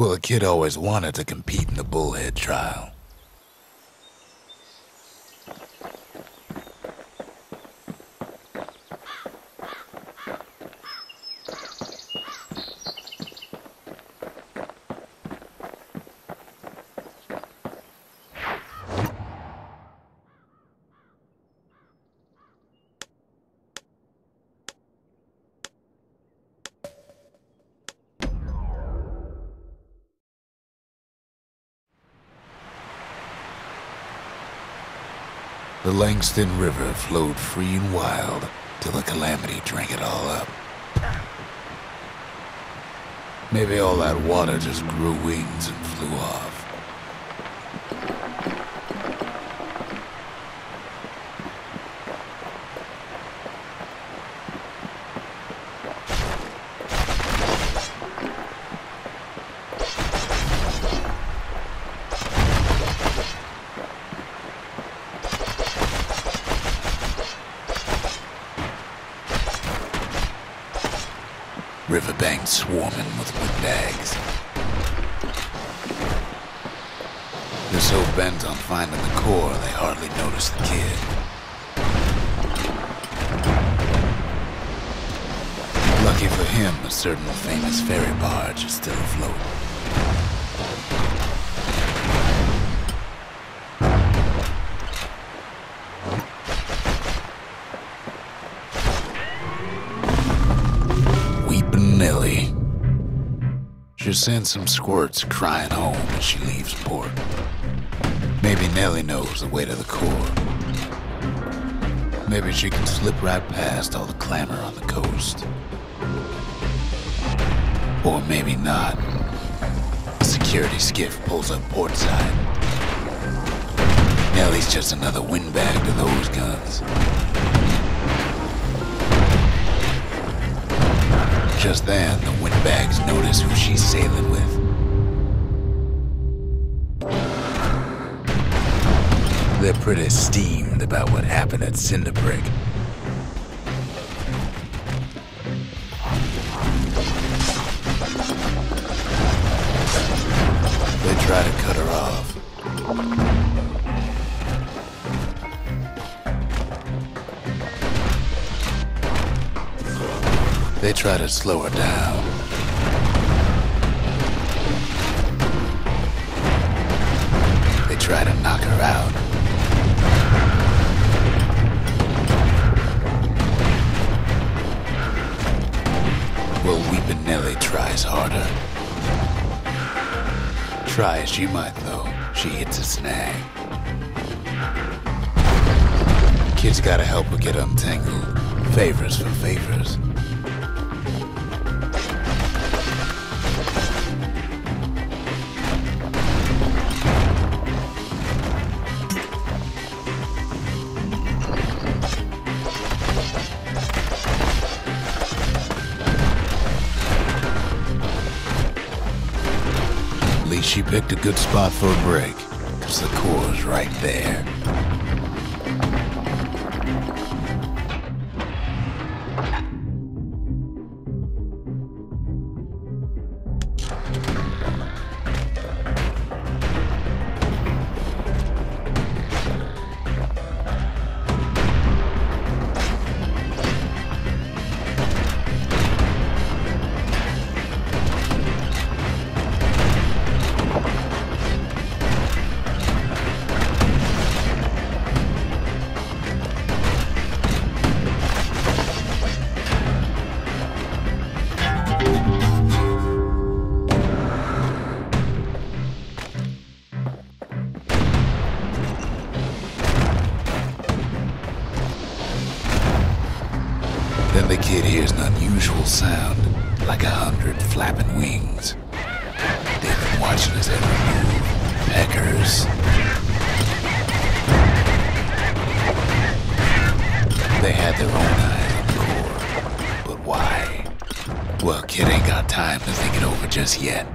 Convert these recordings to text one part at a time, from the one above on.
Well, the kid always wanted to compete in the bullhead trial. The Langston River flowed free and wild till the calamity drank it all up. Maybe all that water just grew wings and flew off. Riverbanks swarming with windbags. They're so bent on finding the core, they hardly notice the kid. Lucky for him, a certain famous ferry barge is still afloat. Nellie. She sends some squirts crying home as she leaves port. Maybe Nellie knows the way to the core. Maybe she can slip right past all the clamor on the coast. Or maybe not. A security skiff pulls up portside. Nellie's just another windbag to those guns. Just then, the windbags notice who she's sailing with. They're pretty steamed about what happened at Cinderbrick. They try to cut her off. They try to slow her down. They try to knock her out. Well, Weepin' Nellie tries harder. Try as she might, though, she hits a snag. Kid's gotta help her get untangled. Favors for favors. She picked a good spot for a break, 'cause the core's right there. Then the kid hears an unusual sound, like 100 flapping wings. They've been watching his every move. Peckers. They had their own eye on the core. But why? Well, kid ain't got time to think it over just yet.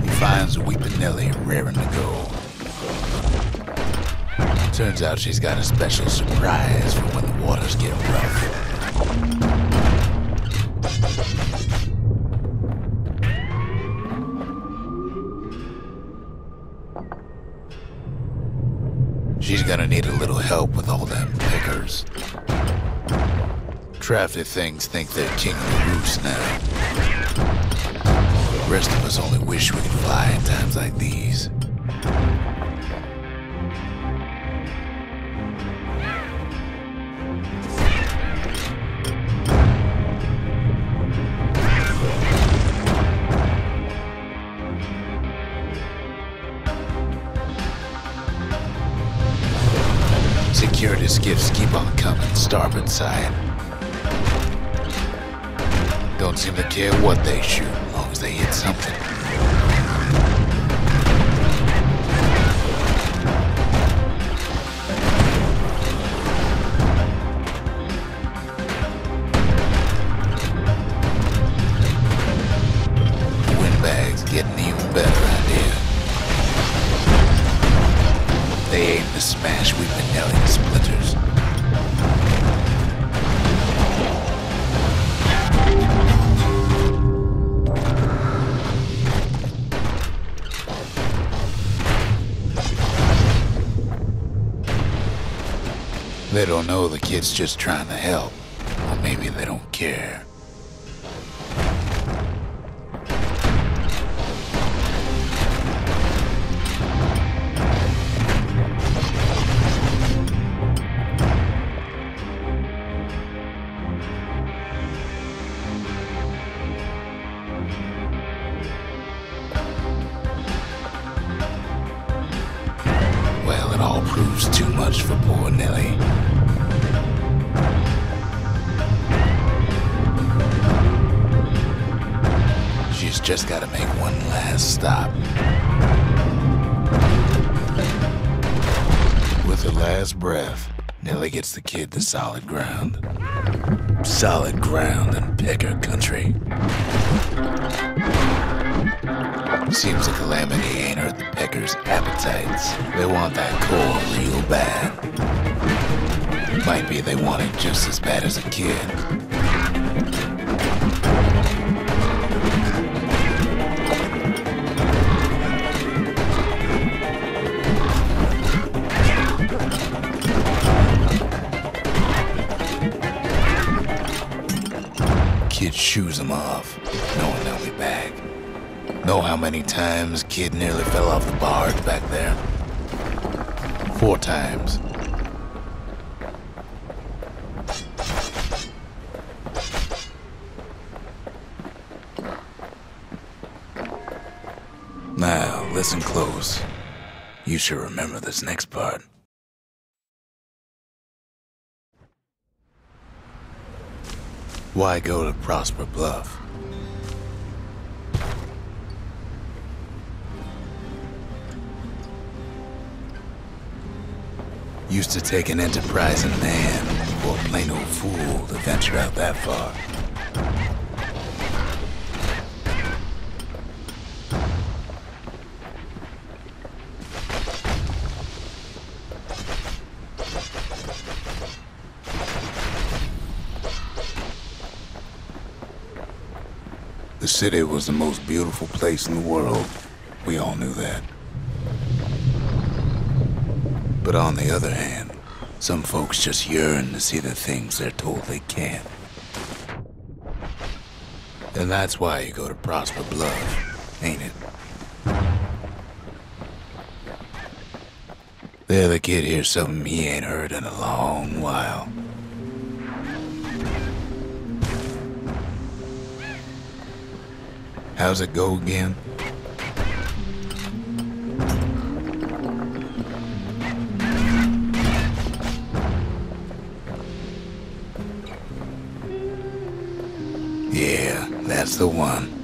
He finds Weepin' Nellie raring to go. Turns out she's got a special surprise for when the waters get rough. She's gonna need a little help with all them pickers. Crafty things think they're king of the roost now. The rest of us only wish we could fly in times like these. Security skiffs keep on coming, starboard side. Don't seem to care what they shoot, as long as they hit something. The windbag's getting even better out here. They aim to smash Weeping Nelly to splinters. They don't know the kid's just trying to help, or maybe they don't care. Well, it all proves too much for poor Nelly. She's just gotta make one last stop. With her last breath, Nelly gets the kid to solid ground. Solid ground in Pecker country. Seems the calamity ain't hurt the Peckers' appetites. They want that core real bad. Might be they want it just as bad as a kid. Kid shoos him off, knowing they'll be back. Know how many times kid nearly fell off the barge back there? 4 times. Now, listen close. You should remember this next part. Why go to Prosper Bluff? Used to take an enterprising man or a plain old fool to venture out that far. The city was the most beautiful place in the world. We all knew that. But on the other hand, some folks just yearn to see the things they're told they can't. And that's why you go to Prosper Bluff, ain't it? There the kid hears something he ain't heard in a long while. How's it go again? Yeah, that's the one.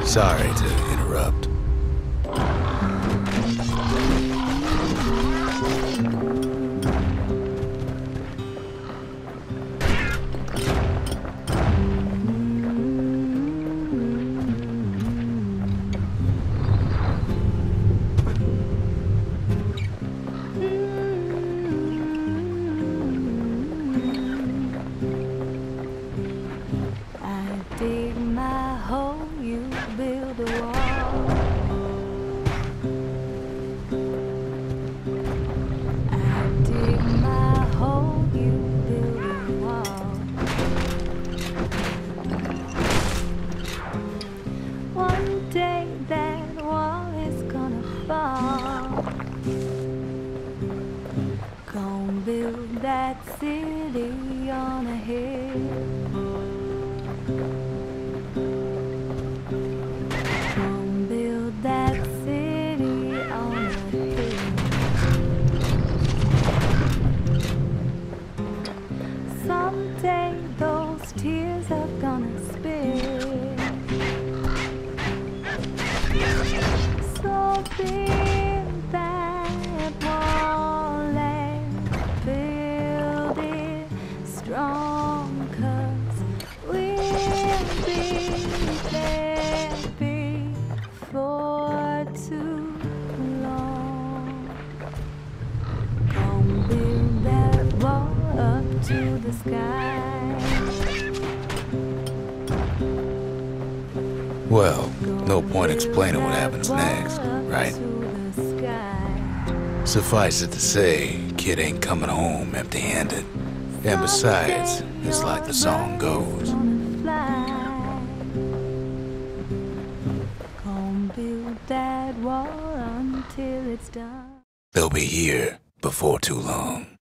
Sorry to interrupt. Dig my hole, you build a wall. I dig my hole, you build a wall. One day that wall is gonna fall. Gonna build that city on a hill. That city on a hill. Someday those tears are gonna spill. So build that wall and build it strong, 'cause we'll be there for too long. Gonna build that wall up to the sky. Well, no point explaining what happens next, right? Suffice it to say, kid ain't coming home empty-handed. And besides, it's like the song goes. Build that wall until it's done. They'll be here before too long.